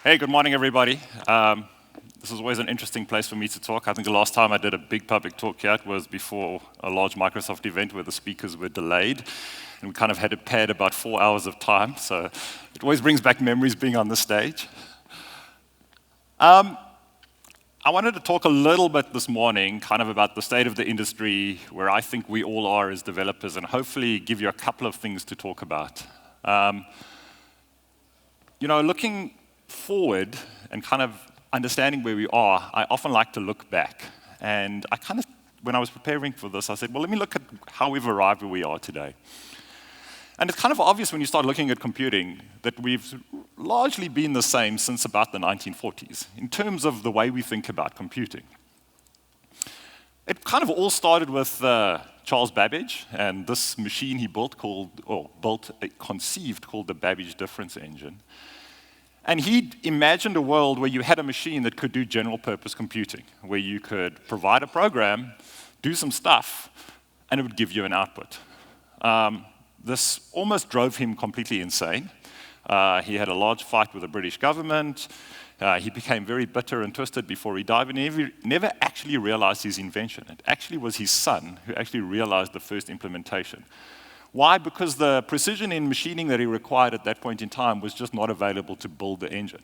Hey, good morning, everybody. This is always an interesting place for me to talk. I think the last time I did a big public talk here was before a large Microsoft event where the speakers were delayed, and we kind of had to pad about 4 hours of time, so it always brings back memories being on the stage. I wanted to talk a little bit this morning kind of about the state of the industry, where I think we all are as developers, and hopefully give you a couple of things to talk about. Looking forward and kind of understanding where we are, I often like to look back. And when I was preparing for this, I said, well, let me look at how we've arrived where we are today. And it's kind of obvious when you start looking at computing that we've largely been the same since about the 1940s in terms of the way we think about computing. It kind of all started with Charles Babbage and this machine he conceived called the Babbage difference engine. And he imagined a world where you had a machine that could do general-purpose computing, where you could provide a program, do some stuff, and it would give you an output. This almost drove him completely insane. He had a large fight with the British government. He became very bitter and twisted before he died, and he never actually realized his invention. It actually was his son who actually realized the first implementation. Why? Because the precision in machining that he required at that point in time was just not available to build the engine.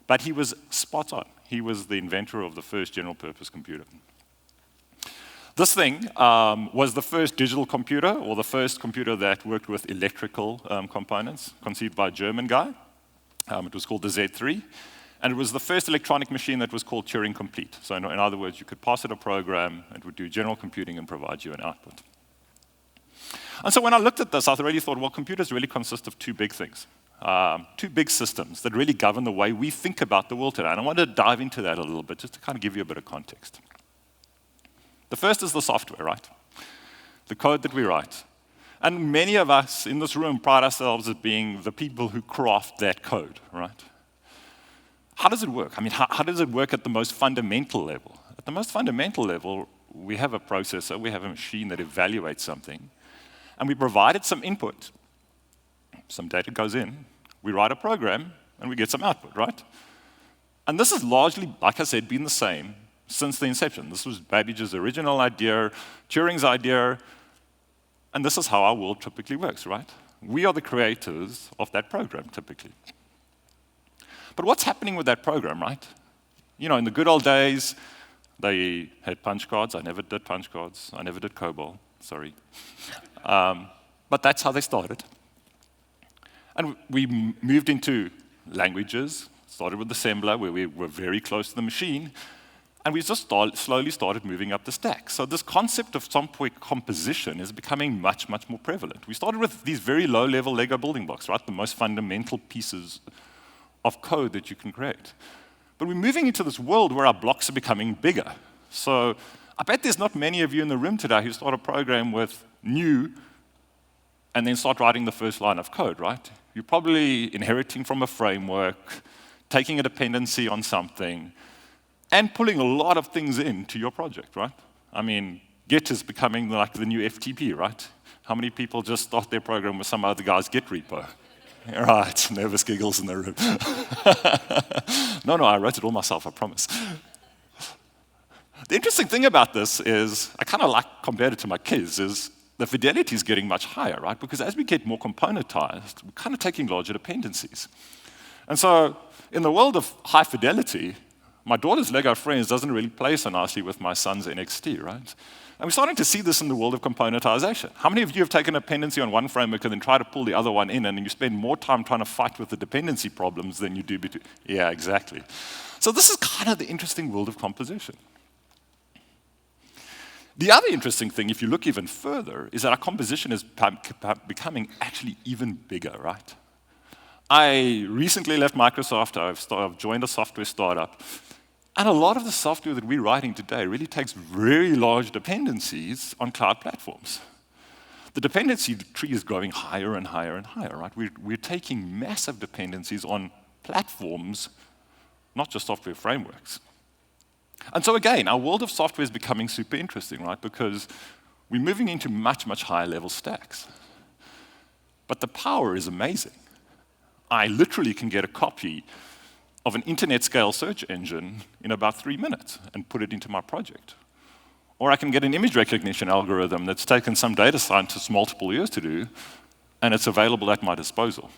But he was spot on. He was the inventor of the first general-purpose computer. This thing was the first digital computer, or the first computer that worked with electrical components, conceived by a German guy. It was called the Z3. And it was the first electronic machine that was called Turing complete. So in other words, you could pass it a program, it would do general computing and provide you an output. And so when I looked at this, I really thought, well, computers really consist of two big things, two big systems that really govern the way we think about the world today. And I wanted to dive into that a little bit, just to kind of give you a bit of context. The first is the software, right? The code that we write. And many of us in this room pride ourselves as being the people who craft that code, right? How does it work? I mean, how does it work at the most fundamental level? At the most fundamental level, we have a processor, we have a machine that evaluates something, and we provided some input. Some data goes in, we write a program, and we get some output, right? And this has largely, like I said, been the same since the inception. This was Babbage's original idea, Turing's idea, and this is how our world typically works, right? We are the creators of that program, typically. But what's happening with that program, right? In the good old days, they had punch cards. I never did punch cards. I never did COBOL, sorry. But that's how they started. And we moved into languages, started with assembler, where we were very close to the machine, and we just slowly started moving up the stack. So this concept of software composition is becoming much, much more prevalent. We started with these very low-level Lego building blocks, right? The most fundamental pieces of code that you can create. But we're moving into this world where our blocks are becoming bigger. So I bet there's not many of you in the room today who start a program with new and then start writing the first line of code, right? You're probably inheriting from a framework, taking a dependency on something, and pulling a lot of things into your project, right? I mean, Git is becoming like the new FTP, right? How many people just start their program with some other guy's Git repo? Right, nervous giggles in the room. No, I wrote it all myself, I promise. The interesting thing about this is, I kind of like compared it to my kids, is the fidelity is getting much higher, right? Because as we get more componentized, we're kind of taking larger dependencies. And so, in the world of high fidelity, my daughter's Lego Friends doesn't really play so nicely with my son's NXT, right? And we're starting to see this in the world of componentization. How many of you have taken a dependency on one framework and then try to pull the other one in, and you spend more time trying to fight with the dependency problems than you do between? Yeah, exactly. So this is kind of the interesting world of composition. The other interesting thing, if you look even further, is that our composition is becoming actually even bigger, right? I recently left Microsoft. I've joined a software startup. And a lot of the software that we're writing today really takes very large dependencies on cloud platforms. The dependency tree is growing higher and higher and higher, right? We're taking massive dependencies on platforms, not just software frameworks. And so again, our world of software is becoming super interesting, right? Because we're moving into much, much higher level stacks. But the power is amazing. I literally can get a copy of an internet-scale search engine in about 3 minutes and put it into my project. Or I can get an image recognition algorithm that's taken some data scientists multiple years to do, and it's available at my disposal.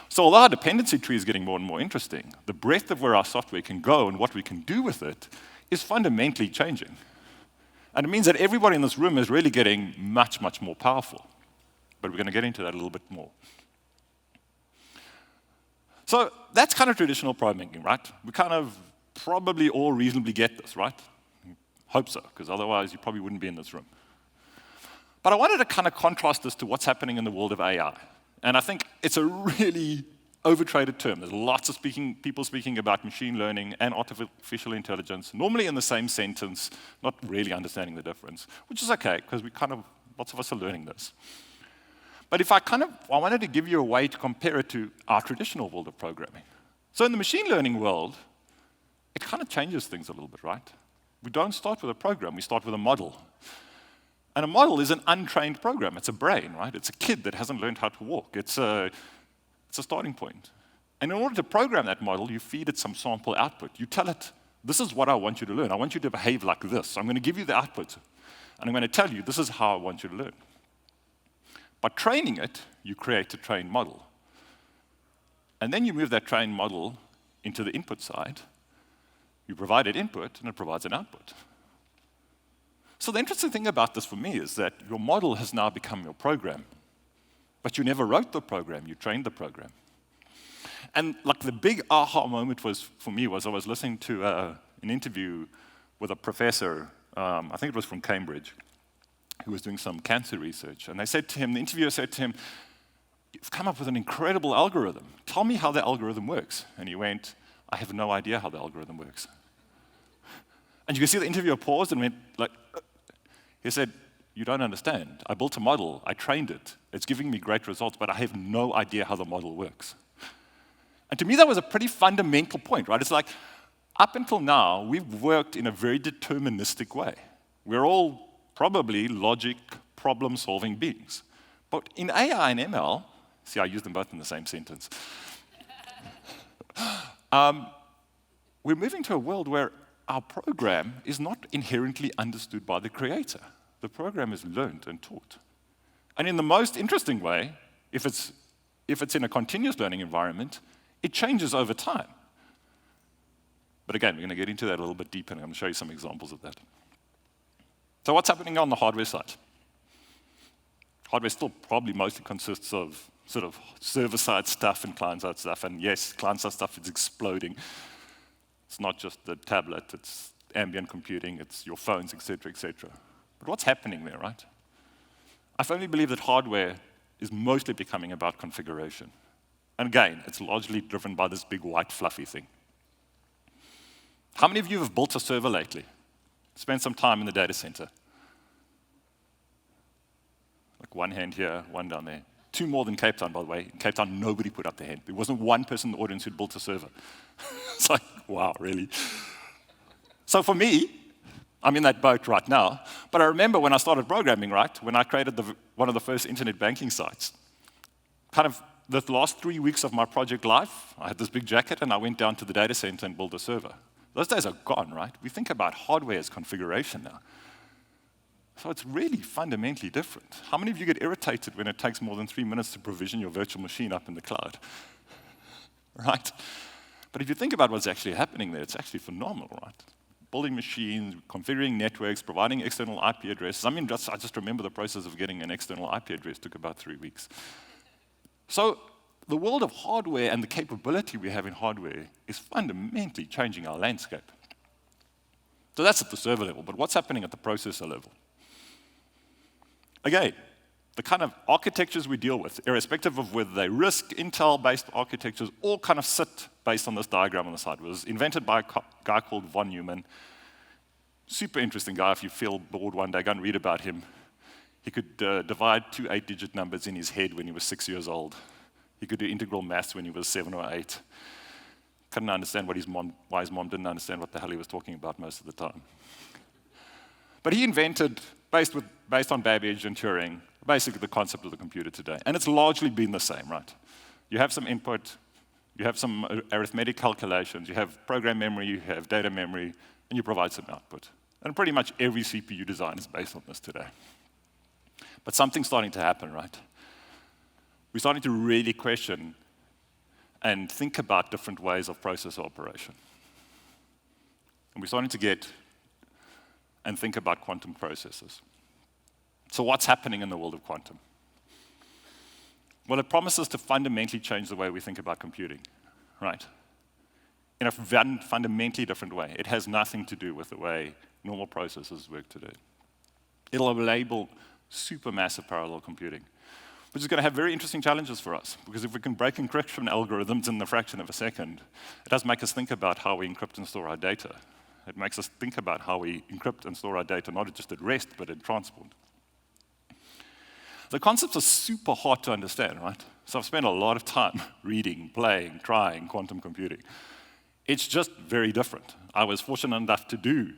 So although our dependency tree is getting more and more interesting, the breadth of where our software can go and what we can do with it is fundamentally changing. And it means that everybody in this room is really getting much, much more powerful. But we're going to get into that a little bit more. So that's kind of traditional programming, right? We kind of probably all reasonably get this, right? Hope so, because otherwise you probably wouldn't be in this room. But I wanted to kind of contrast this to what's happening in the world of AI. And I think it's a really overtraded term. There's lots of people speaking about machine learning and artificial intelligence, normally in the same sentence, not really understanding the difference, which is okay, because lots of us are learning this. But if I wanted to give you a way to compare it to our traditional world of programming. So in the machine learning world, it kind of changes things a little bit, right? We don't start with a program, we start with a model. And a model is an untrained program. It's a brain, right? It's a kid that hasn't learned how to walk. It's a starting point. And in order to program that model, you feed it some sample output. You tell it, this is what I want you to learn. I want you to behave like this. I'm going to give you the output. And I'm going to tell you, this is how I want you to learn. By training it, you create a trained model. And then you move that trained model into the input side. You provide it input, and it provides an output. So the interesting thing about this for me is that your model has now become your program. But you never wrote the program, you trained the program. And like the big aha moment for me was I was listening to an interview with a professor, I think it was from Cambridge, who was doing some cancer research. And the interviewer said to him, you've come up with an incredible algorithm. Tell me how the algorithm works. And he went, I have no idea how the algorithm works. And you can see the interviewer paused and went, he said, you don't understand. I built a model, I trained it. It's giving me great results, but I have no idea how the model works. And to me, that was a pretty fundamental point, right? It's like, up until now, we've worked in a very deterministic way. We're all probably logic, problem-solving beings. But in AI and ML, see, I use them both in the same sentence. We're moving to a world where our program is not inherently understood by the creator. The program is learned and taught. And in the most interesting way, if it's in a continuous learning environment, it changes over time. But again, we're going to get into that a little bit deeper, and I'm going to show you some examples of that. So what's happening on the hardware side? Hardware still probably mostly consists of sort of server-side stuff and client-side stuff, and yes, client-side stuff is exploding. It's not just the tablet, it's ambient computing, it's your phones, et cetera, et cetera. But what's happening there, right? I firmly believe that hardware is mostly becoming about configuration. And again, it's largely driven by this big white fluffy thing. How many of you have built a server lately? Spent some time in the data center? Like one hand here, one down there. Two more than Cape Town, by the way. In Cape Town, nobody put up their hand. There wasn't one person in the audience who'd built a server. It's like, wow, really? So for me, I'm in that boat right now. But I remember when I started programming, right, when I created one of the first internet banking sites, kind of the last 3 weeks of my project life, I had this big jacket and I went down to the data center and built a server. Those days are gone, right? We think about hardware as configuration now. So it's really fundamentally different. How many of you get irritated when it takes more than 3 minutes to provision your virtual machine up in the cloud? Right? But if you think about what's actually happening there, it's actually phenomenal, right? Building machines, configuring networks, providing external IP addresses. I mean, I just remember the process of getting an external IP address took about 3 weeks. So the world of hardware and the capability we have in hardware is fundamentally changing our landscape. So that's at the server level, but what's happening at the processor level? Again, the kind of architectures we deal with, irrespective of whether they RISC, Intel-based architectures, all kind of sit based on this diagram on the side. It was invented by a guy called von Neumann. Super interesting guy. If you feel bored one day, go and read about him. He could divide 2 8-digit numbers in his head when he was 6 years old. He could do integral maths when he was 7 or 8. Couldn't understand why his mom didn't understand what the hell he was talking about most of the time. But he invented, based on Babbage and Turing, basically the concept of the computer today. And it's largely been the same, right? You have some input, You have some arithmetic calculations, you have program memory, you have data memory, and you provide some output. And pretty much every CPU design is based on this today. But something's starting to happen, right? We're starting to really question and think about different ways of processor operation. And we're starting to get and think about quantum processors. So what's happening in the world of quantum? Well, it promises to fundamentally change the way we think about computing, right? In a fundamentally different way. It has nothing to do with the way normal processors work today. It'll enable supermassive parallel computing, which is going to have very interesting challenges for us, because if we can break encryption algorithms in the fraction of a second, it does make us think about how we encrypt and store our data. It makes us think about how we encrypt and store our data, not just at rest, but in transport. The concepts are super hard to understand, right? So I've spent a lot of time reading, playing, trying quantum computing. It's just very different. I was fortunate enough to do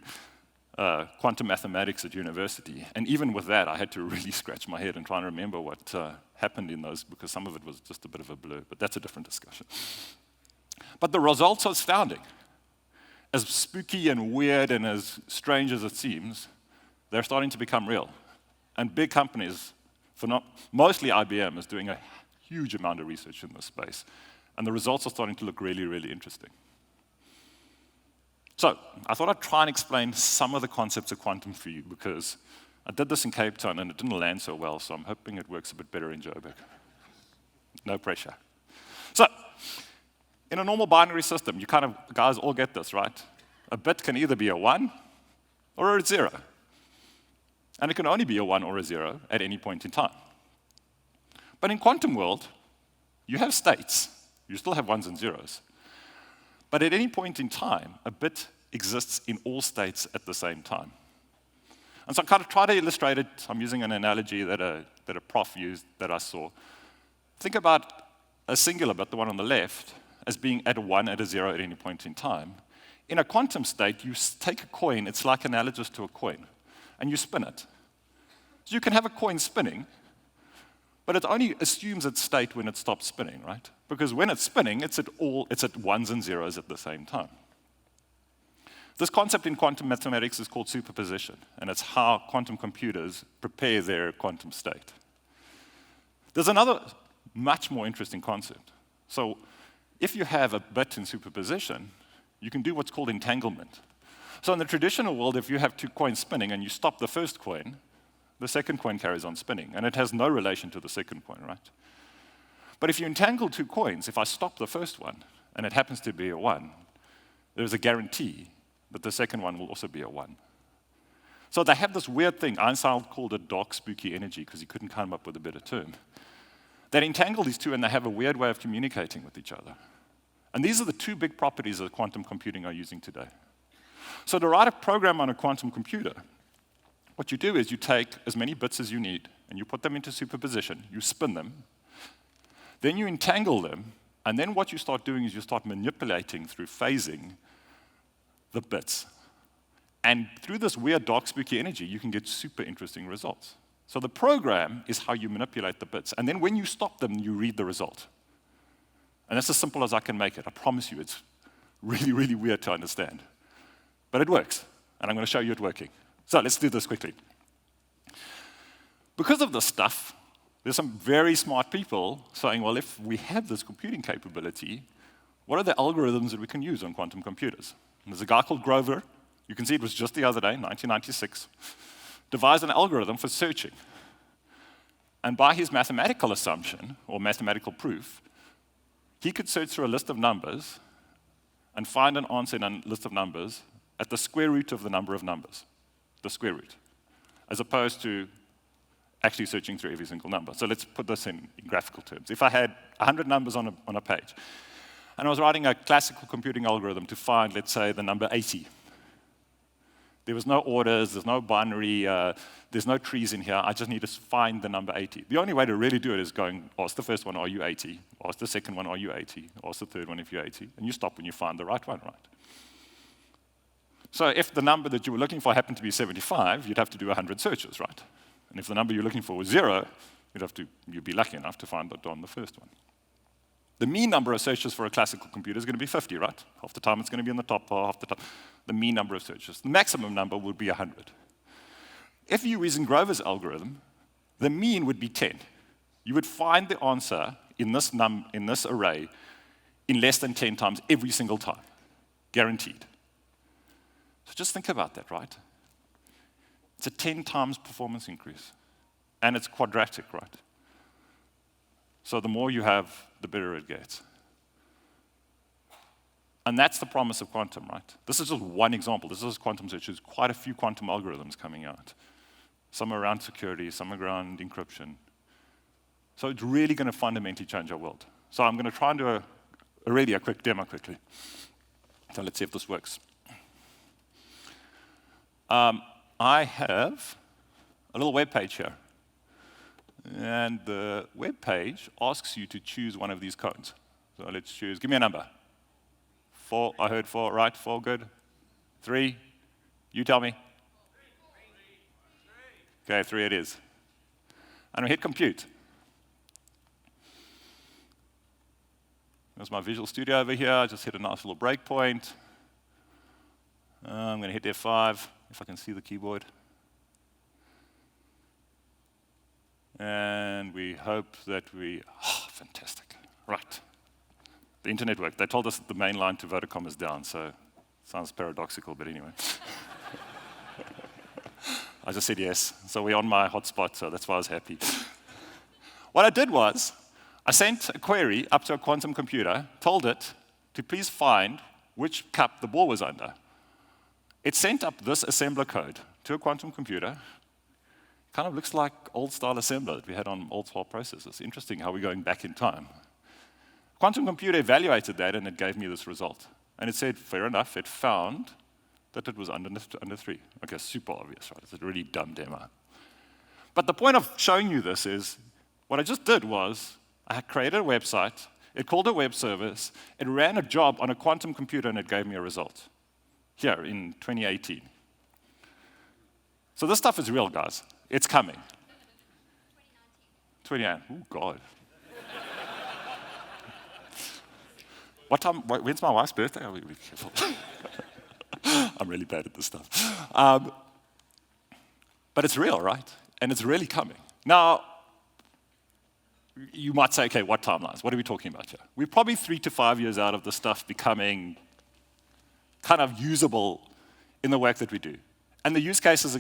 quantum mathematics at university, and even with that, I had to really scratch my head and try and remember what happened in those, because some of it was just a bit of a blur, but that's a different discussion. But the results are astounding. As spooky and weird and as strange as it seems, they're starting to become real. And big companies, mostly IBM, is doing a huge amount of research in this space. And the results are starting to look really, really interesting. So I thought I'd try and explain some of the concepts of quantum for you, because I did this in Cape Town and it didn't land so well, so I'm hoping it works a bit better in Joburg. No pressure. So, in a normal binary system, you guys all get this, right? A bit can either be a 1 or a 0. And it can only be a 1 or a 0 at any point in time. But in quantum world, you have states. You still have 1s and 0s. But at any point in time, a bit exists in all states at the same time. And so I try to illustrate it. I'm using an analogy that a prof used that I saw. Think about a singular bit, the one on the left, as being at a 1 at a 0 at any point in time. In a quantum state, you take a coin, it's like analogous to a coin, and you spin it. So you can have a coin spinning, but it only assumes its state when it stops spinning, right? Because when it's spinning, it's at 1s and 0s at the same time. This concept in quantum mathematics is called superposition, and it's how quantum computers prepare their quantum state. There's another much more interesting concept. So if you have a bit in superposition, you can do what's called entanglement. So in the traditional world, if you have two coins spinning and you stop the first coin, the second coin carries on spinning, and it has no relation to the second coin, right? But if you entangle two coins, if I stop the first one, and it happens to be a 1, there's a guarantee that the second one will also be a 1. So they have this weird thing. Einstein called it dark, spooky energy, because he couldn't come up with a better term. They entangle these two, and they have a weird way of communicating with each other. And these are the two big properties that quantum computing are using today. So to write a program on a quantum computer, what you do is you take as many bits as you need, and you put them into superposition, you spin them, then you entangle them, and then what you start doing is you start manipulating through phasing the bits. And through this weird dark spooky energy, you can get super interesting results. So the program is how you manipulate the bits, and then when you stop them, you read the result. And that's as simple as I can make it. I promise you, it's really, really weird to understand. But it works, and I'm going to show you it working. So let's do this quickly. Because of this stuff, there's some very smart people saying, well, if we have this computing capability, what are the algorithms that we can use on quantum computers? And there's a guy called Grover. You can see it was just the other day, 1996, devised an algorithm for searching. And by his mathematical assumption, or mathematical proof, he could search through a list of numbers and find an answer in a list of numbers at the square root of the number of numbers, the square root, as opposed to actually searching through every single number. So let's put this in graphical terms. If I had 100 numbers on a page, and I was writing a classical computing algorithm to find, let's say, the number 80. There was no orders, there's no binary, there's no trees in here. I just need to find the number 80. The only way to really do it is going, ask the first one, are you 80? Ask the second one, are you 80? Ask the third one if you're 80. And you stop when you find the right one, right? So if the number that you were looking for happened to be 75, you'd have to do 100 searches, right? And if the number you're looking for was 0, you'd be lucky enough to find it on the first one. The mean number of searches for a classical computer is going to be 50, right? Half the time it's going to be in the top bar, half the time. The mean number of searches. The maximum number would be 100. If you're using Grover's algorithm, the mean would be 10. You would find the answer in this array in less than 10 times every single time, guaranteed. So just think about that, right? It's a 10 times performance increase, and it's quadratic, right? So the more you have, the better it gets. And that's the promise of quantum, right? This is just one example. This is quantum search. There's quite a few quantum algorithms coming out. Some around security, some around encryption. So it's really going to fundamentally change our world. So I'm going to try and do a quick demo quickly. So let's see if this works. I have a little web page here. And the web page asks you to choose one of these codes. So let's choose, give me a number. 4, I heard 4, right? 4, good. 3, you tell me. 3. Okay, 3 it is. And we hit compute. There's my Visual Studio over here. I just hit a nice little breakpoint. I'm going to hit F5, if I can see the keyboard. And we hope that fantastic. Right. The internet worked. They told us that the main line to Vodacom is down, so it sounds paradoxical, but anyway. I just said yes. So we're on my hotspot, so that's why I was happy. What I did was, I sent a query up to a quantum computer, told it to please find which cup the ball was under. It sent up this assembler code to a quantum computer. Kind of looks like old-style assembler that we had on old-style processors. Interesting how we're going back in time. Quantum computer evaluated that, and it gave me this result. And it said, fair enough, it found that it was under 3. Okay, super obvious, right? It's a really dumb demo. But the point of showing you this is, what I just did was, I created a website, it called a web service, it ran a job on a quantum computer, and it gave me a result. Here, in 2018. So this stuff is real, guys. It's coming. 2019. Oh, God. What time? When's my wife's birthday? I'll be careful. I'm really bad at this stuff. But it's real, right? And it's really coming. Now, you might say, okay, what timelines? What are we talking about here? We're probably 3 to 5 years out of this stuff becoming kind of usable in the work that we do. And the use cases are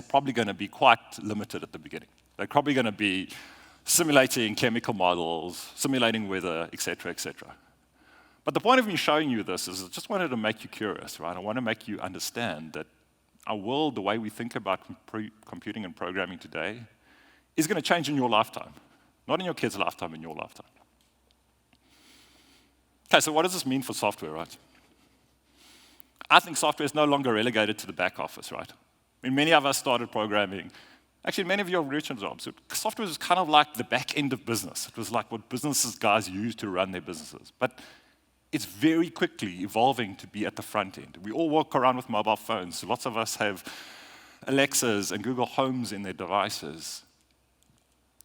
probably going to be quite limited at the beginning. They're probably going to be simulating chemical models, simulating weather, et cetera, et cetera. But the point of me showing you this is I just wanted to make you curious, right? I want to make you understand that our world, the way we think about computing and programming today, is going to change in your lifetime. Not in your kid's lifetime, in your lifetime. Okay, so what does this mean for software, right? I think software is no longer relegated to the back office, right? I mean, many of us started programming. Actually, many of your original jobs, software was kind of like the back end of business. It was like what guys use to run their businesses. But it's very quickly evolving to be at the front end. We all walk around with mobile phones. Lots of us have Alexas and Google Homes in their devices.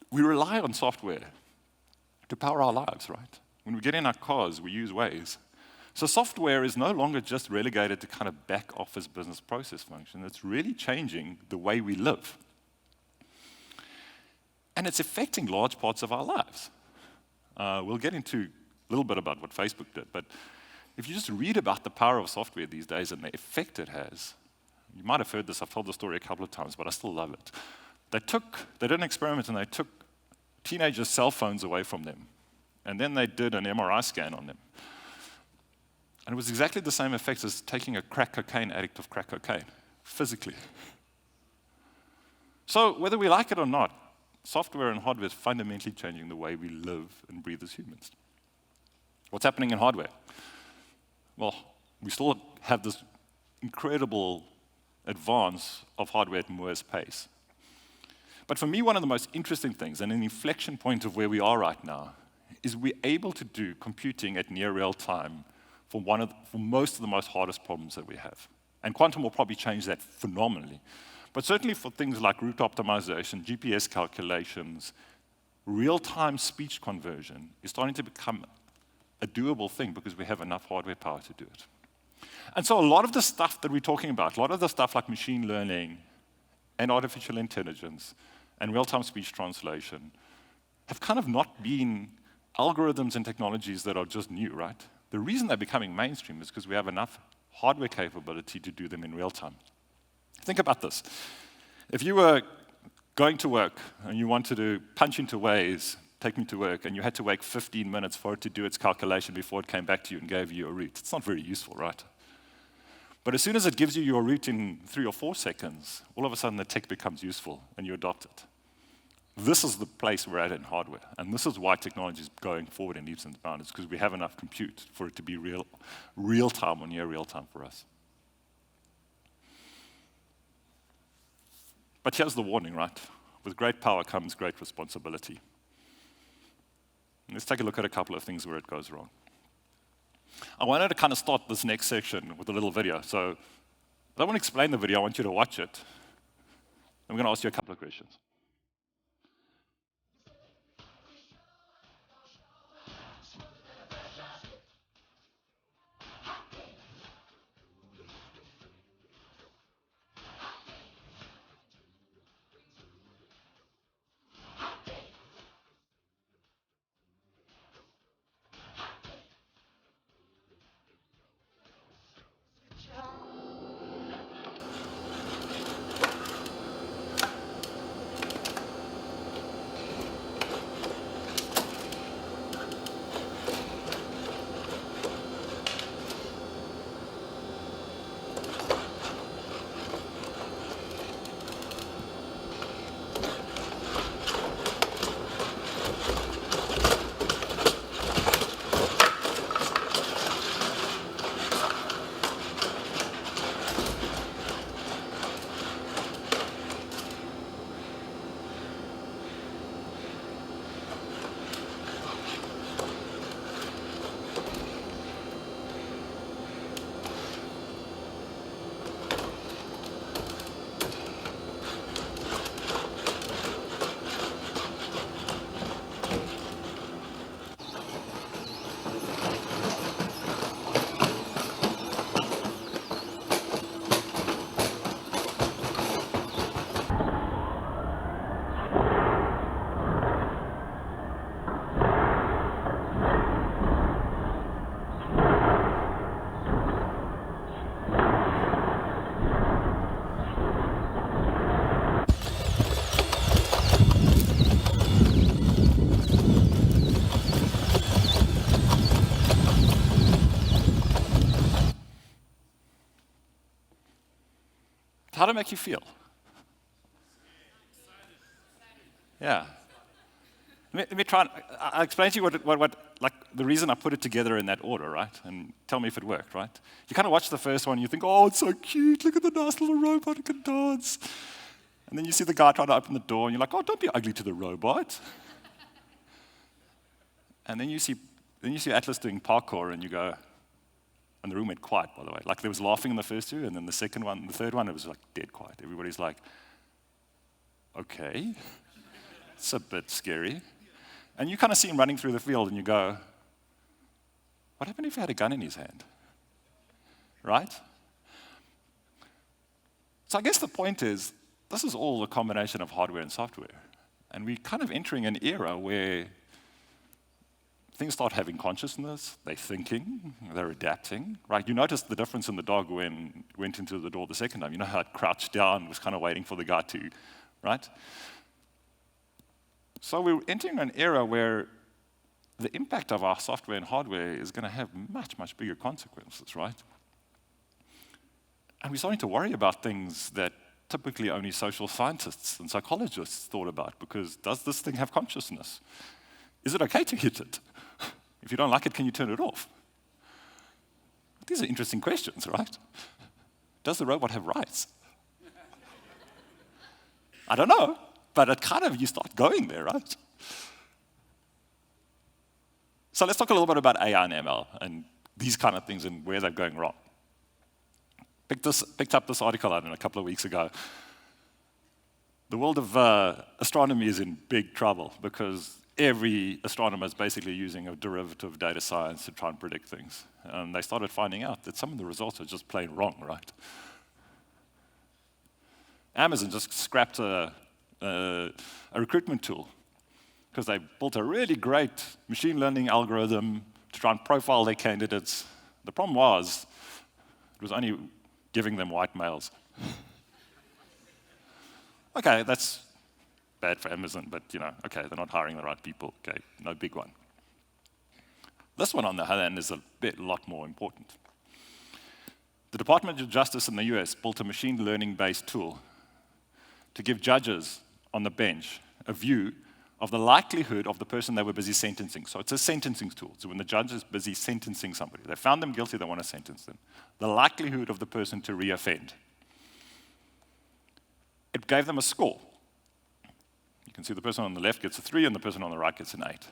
We rely on software to power our lives, right? When we get in our cars, we use Waze. So software is no longer just relegated to kind of back office business process function. It's really changing the way we live. And it's affecting large parts of our lives. We'll get into a little bit about what Facebook did, but if you just read about the power of software these days and the effect it has, you might have heard this, I've told the story a couple of times, but I still love it. They did an experiment and they took teenagers' cell phones away from them. And then they did an MRI scan on them. And it was exactly the same effect as taking a crack cocaine addict of crack cocaine, physically. So whether we like it or not, software and hardware is fundamentally changing the way we live and breathe as humans. What's happening in hardware? Well, we still have this incredible advance of hardware at Moore's pace. But for me, one of the most interesting things, and an inflection point of where we are right now, is we're able to do computing at near real time for most of the most hardest problems that we have. And quantum will probably change that phenomenally. But certainly for things like route optimization, GPS calculations, real-time speech conversion is starting to become a doable thing because we have enough hardware power to do it. And so a lot of the stuff that we're talking about, a lot of the stuff like machine learning and artificial intelligence and real-time speech translation have kind of not been algorithms and technologies that are just new, right? The reason they're becoming mainstream is because we have enough hardware capability to do them in real time. Think about this. If you were going to work and you wanted to punch into Waze, take me to work, and you had to wait 15 minutes for it to do its calculation before it came back to you and gave you a route, it's not very useful, right? But as soon as it gives you your route in 3 or 4 seconds, all of a sudden the tech becomes useful and you adopt it. This is the place we're at in hardware, and this is why technology is going forward in leaps and bounds, because we have enough compute for it to be real time or near real time for us. But here's the warning, right? With great power comes great responsibility. Let's take a look at a couple of things where it goes wrong. I wanted to kind of start this next section with a little video. So I don't want to explain the video, I want you to watch it. I'm going to ask you a couple of questions. How did it make you feel? Yeah. Let me try and I'll explain to you what like the reason I put it together in that order, right? And tell me if it worked, right? You kind of watch the first one, and you think, oh, it's so cute. Look at the nice little robot, it can dance. And then you see the guy trying to open the door, and you're like, oh, don't be ugly to the robot. And then you see Atlas doing parkour, and you go, and the room went quiet, by the way. Like there was laughing in the first two, and then the third one, it was like dead quiet. Everybody's like, okay, it's a bit scary. And you kind of see him running through the field, and you go, what happened if he had a gun in his hand? Right? So I guess the point is, this is all a combination of hardware and software. And we're kind of entering an era where things start having consciousness, they're thinking, they're adapting, right? You noticed the difference in the dog when it went into the door the second time. You know how it crouched down, was kind of waiting for the guy to, right? So we're entering an era where the impact of our software and hardware is going to have much, much bigger consequences, right? And we're starting to worry about things that typically only social scientists and psychologists thought about, because does this thing have consciousness? Is it okay to hit it? If you don't like it, can you turn it off? These are interesting questions, right? Does the robot have rights? I don't know, but it kind of, you start going there, right? So let's talk a little bit about AI and ML and these kind of things and where they're going wrong. Picked up this article out a couple of weeks ago. the world of astronomy is in big trouble because every astronomer is basically using a derivative of data science to try and predict things. And they started finding out that some of the results are just plain wrong, right? Amazon just scrapped a recruitment tool because they built a really great machine learning algorithm to try and profile their candidates. The problem was, it was only giving them white males. Okay, that's bad for Amazon, but okay, they're not hiring the right people. Okay, no big one. This one, on the other hand, is a lot more important. The Department of Justice in the US built a machine learning-based tool to give judges on the bench a view of the likelihood of the person they were busy sentencing. So it's a sentencing tool. So when the judge is busy sentencing somebody, they found them guilty, they want to sentence them, the likelihood of the person to reoffend. It gave them a score. You can see the person on the left gets a 3 and the person on the right gets an 8.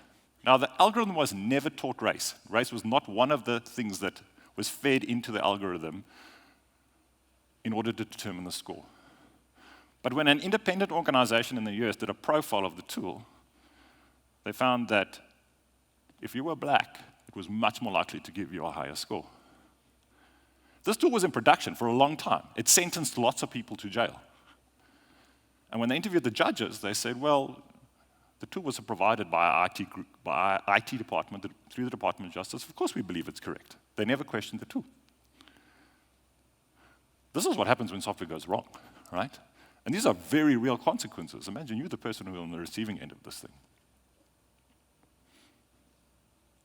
Now, the algorithm was never taught race. Race was not one of the things that was fed into the algorithm in order to determine the score. But when an independent organization in the US did a profile of the tool, they found that if you were black, it was much more likely to give you a higher score. This tool was in production for a long time. It sentenced lots of people to jail. And when they interviewed the judges, they said, well, the tool was provided by our IT group, by our IT department, through the Department of Justice. Of course we believe it's correct. They never questioned the tool. This is what happens when software goes wrong, right? And these are very real consequences. Imagine you're the person who's on the receiving end of this thing.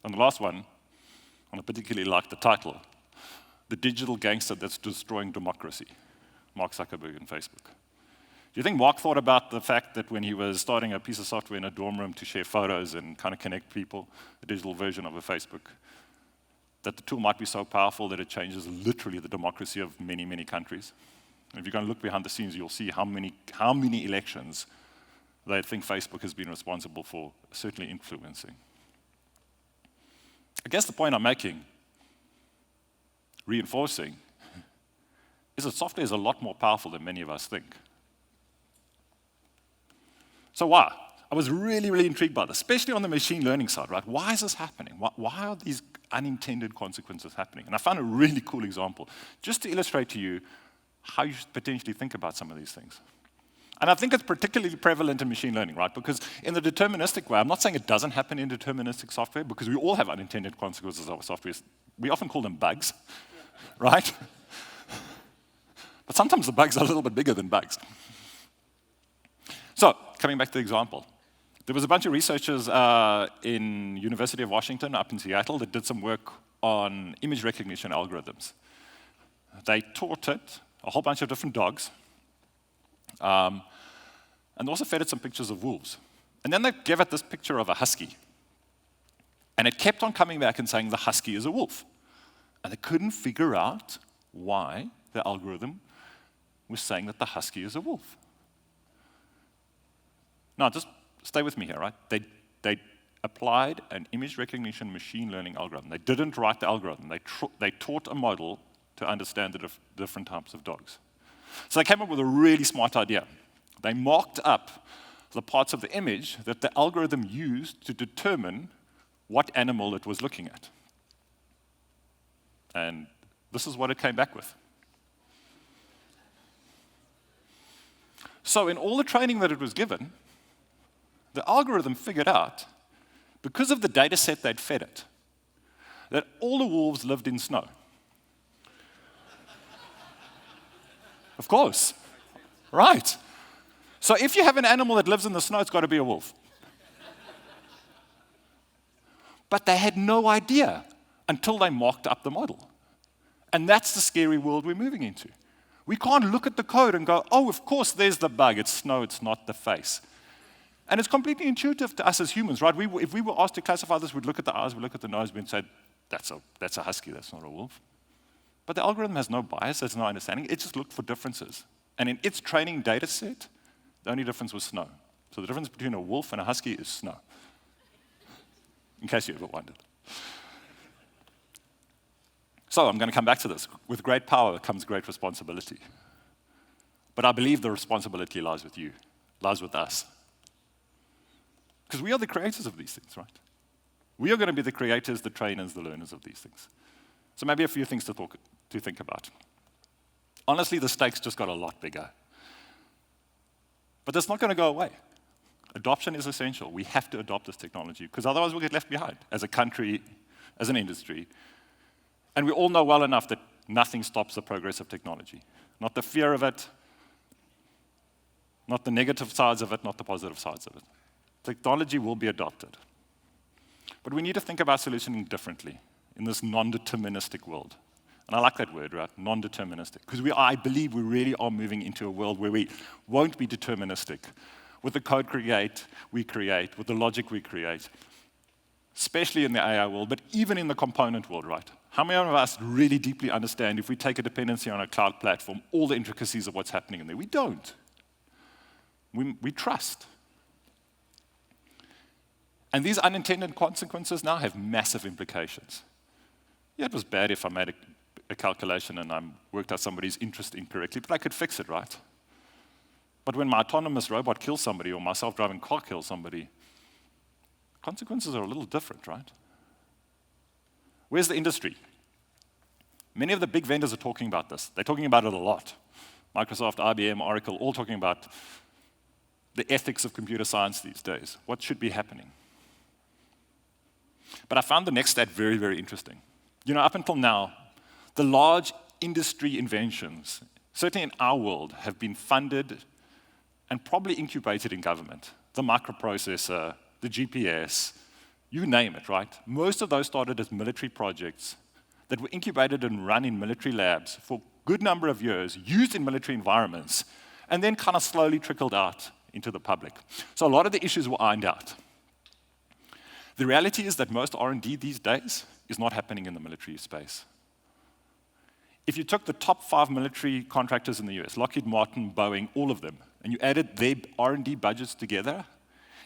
And the last one, and I particularly like the title, The Digital Gangster That's Destroying Democracy, Mark Zuckerberg and Facebook. Do you think Mark thought about the fact that when he was starting a piece of software in a dorm room to share photos and kind of connect people, a digital version of a Facebook, that the tool might be so powerful that it changes literally the democracy of many, many countries? And if you're going to look behind the scenes, you'll see how many elections they think Facebook has been responsible for, certainly influencing. I guess the point I'm making, reinforcing, is that software is a lot more powerful than many of us think. So why? I was really, really intrigued by this, especially on the machine learning side, right? Why is this happening? Why are these unintended consequences happening? And I found a really cool example, just to illustrate to you how you should potentially think about some of these things. And I think it's particularly prevalent in machine learning, right? Because in the deterministic way, I'm not saying it doesn't happen in deterministic software, because we all have unintended consequences of software. We often call them bugs, right? But sometimes the bugs are a little bit bigger than bugs. So, coming back to the example, there was a bunch of researchers in University of Washington up in Seattle that did some work on image recognition algorithms. They taught it a whole bunch of different dogs, and also fed it some pictures of wolves. And then they gave it this picture of a husky. And it kept on coming back and saying the husky is a wolf. And they couldn't figure out why the algorithm was saying that the husky is a wolf. Now, just stay with me here, right? They applied an image recognition machine learning algorithm. They didn't write the algorithm. They taught a model to understand the different types of dogs. So they came up with a really smart idea. They marked up the parts of the image that the algorithm used to determine what animal it was looking at. And this is what it came back with. So in all the training that it was given, the algorithm figured out, because of the data set they'd fed it, that all the wolves lived in snow. Of course. Right. So if you have an animal that lives in the snow, it's got to be a wolf. But they had no idea until they mocked up the model. And that's the scary world we're moving into. We can't look at the code and go, oh, of course, there's the bug. It's snow, it's not the face. And it's completely intuitive to us as humans, right? If we were asked to classify this, we'd look at the eyes, we'd look at the nose, we'd say, that's a husky, that's not a wolf. But the algorithm has no bias, has no understanding. It just looked for differences. And in its training data set, the only difference was snow. So the difference between a wolf and a husky is snow, in case you ever wondered. So I'm going to come back to this. With great power comes great responsibility. But I believe the responsibility lies with you, lies with us. Because we are the creators of these things, right? We are going to be the creators, the trainers, the learners of these things. So maybe a few things to think about. Honestly, the stakes just got a lot bigger. But that's not going to go away. Adoption is essential. We have to adopt this technology, because otherwise we'll get left behind as a country, as an industry. And we all know well enough that nothing stops the progress of technology. Not the fear of it, not the negative sides of it, not the positive sides of it. Technology will be adopted. But we need to think about solutioning differently in this non-deterministic world. And I like that word, right? Non-deterministic. Because I believe we really are moving into a world where we won't be deterministic. With the code we create, with the logic we create, especially in the AI world, but even in the component world, right? How many of us really deeply understand, if we take a dependency on a cloud platform, all the intricacies of what's happening in there? We don't. We trust. And these unintended consequences now have massive implications. Yeah, it was bad if I made a calculation and I worked out somebody's interest incorrectly, but I could fix it, right? But when my autonomous robot kills somebody or my self-driving car kills somebody, consequences are a little different, right? Where's the industry? Many of the big vendors are talking about this. They're talking about it a lot. Microsoft, IBM, Oracle, all talking about the ethics of computer science these days. What should be happening? But I found the next stat very, very interesting. You know, up until now, the large industry inventions, certainly in our world, have been funded and probably incubated in government. The microprocessor, the GPS, you name it, right? Most of those started as military projects that were incubated and run in military labs for a good number of years, used in military environments, and then kind of slowly trickled out into the public. So a lot of the issues were ironed out. The reality is that most R&D these days is not happening in the military space. If you took the top 5 military contractors in the US, Lockheed Martin, Boeing, all of them, and you added their R&D budgets together,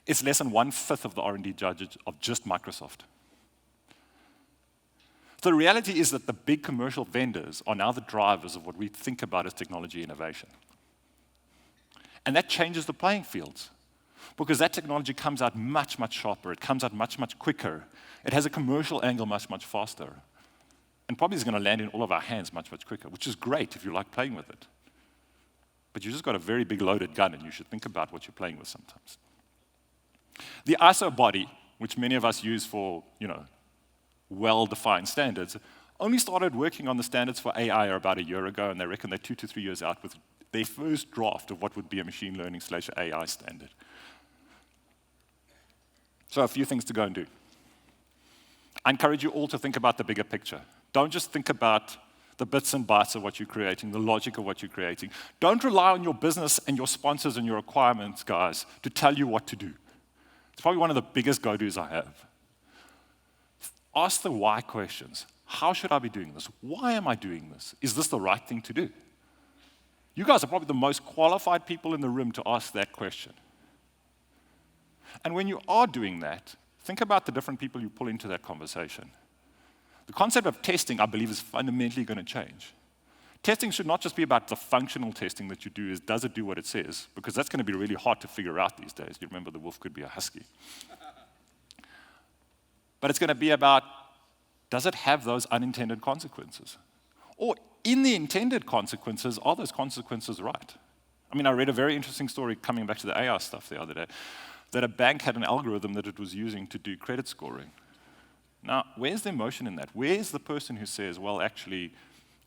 it's less than 1/5 of the R&D budget of just Microsoft. So the reality is that the big commercial vendors are now the drivers of what we think about as technology innovation. And that changes the playing fields, because that technology comes out much, much sharper. It comes out much, much quicker. It has a commercial angle much, much faster. And probably is going to land in all of our hands much, much quicker, which is great if you like playing with it. But you just got a very big loaded gun, and you should think about what you're playing with sometimes. The ISO body, which many of us use for, well-defined standards, only started working on the standards for AI about a year ago, and they reckon they're 2 to 3 years out with their first draft of what would be a machine learning/AI standard. So a few things to go and do. I encourage you all to think about the bigger picture. Don't just think about the bits and bytes of what you're creating, the logic of what you're creating. Don't rely on your business and your sponsors and your requirements, guys, to tell you what to do. It's probably one of the biggest go-dos I have. Ask the why questions. How should I be doing this? Why am I doing this? Is this the right thing to do? You guys are probably the most qualified people in the room to ask that question. And when you are doing that, think about the different people you pull into that conversation. The concept of testing, I believe, is fundamentally going to change. Testing should not just be about the functional testing that you do, does it do what it says? Because that's going to be really hard to figure out these days. You remember the wolf could be a husky. But it's going to be about, does it have those unintended consequences? Or in the intended consequences, are those consequences right? I mean, I read a very interesting story coming back to the AI stuff the other day, that a bank had an algorithm that it was using to do credit scoring. Now, where's the emotion in that? Where's the person who says, well, actually,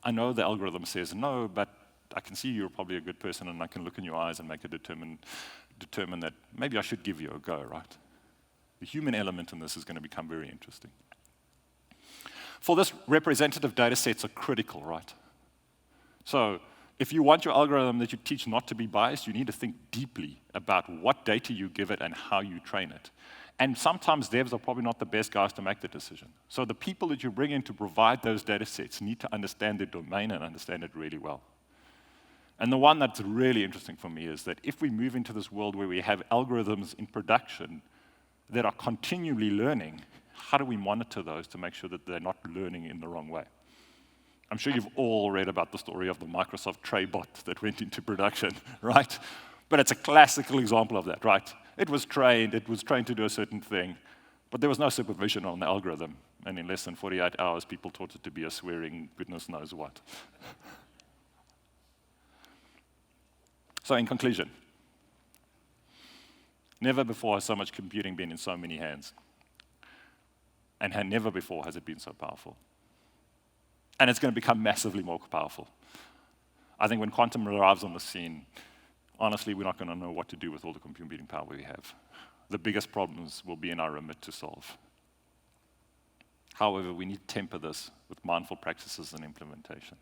I know the algorithm says no, but I can see you're probably a good person, and I can look in your eyes and make a determine that maybe I should give you a go, right? The human element in this is going to become very interesting. For this, representative data sets are critical, right? So if you want your algorithm that you teach not to be biased, you need to think deeply about what data you give it and how you train it. And sometimes devs are probably not the best guys to make the decision. So the people that you bring in to provide those data sets need to understand the domain and understand it really well. And the one that's really interesting for me is that if we move into this world where we have algorithms in production that are continually learning, how do we monitor those to make sure that they're not learning in the wrong way? I'm sure you've all read about the story of the Microsoft Tray bot that went into production, right? But it's a classical example of that, right? It was trained to do a certain thing, but there was no supervision on the algorithm. And in less than 48 hours, people taught it to be a swearing goodness knows what. So in conclusion, never before has so much computing been in so many hands. And never before has it been so powerful. And it's going to become massively more powerful. I think when quantum arrives on the scene, honestly, we're not going to know what to do with all the computing power we have. The biggest problems will be in our remit to solve. However, we need to temper this with mindful practices and implementation.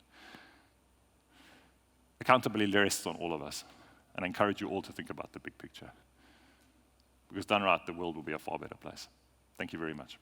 Accountability rests on all of us, and I encourage you all to think about the big picture. Because done right, the world will be a far better place. Thank you very much.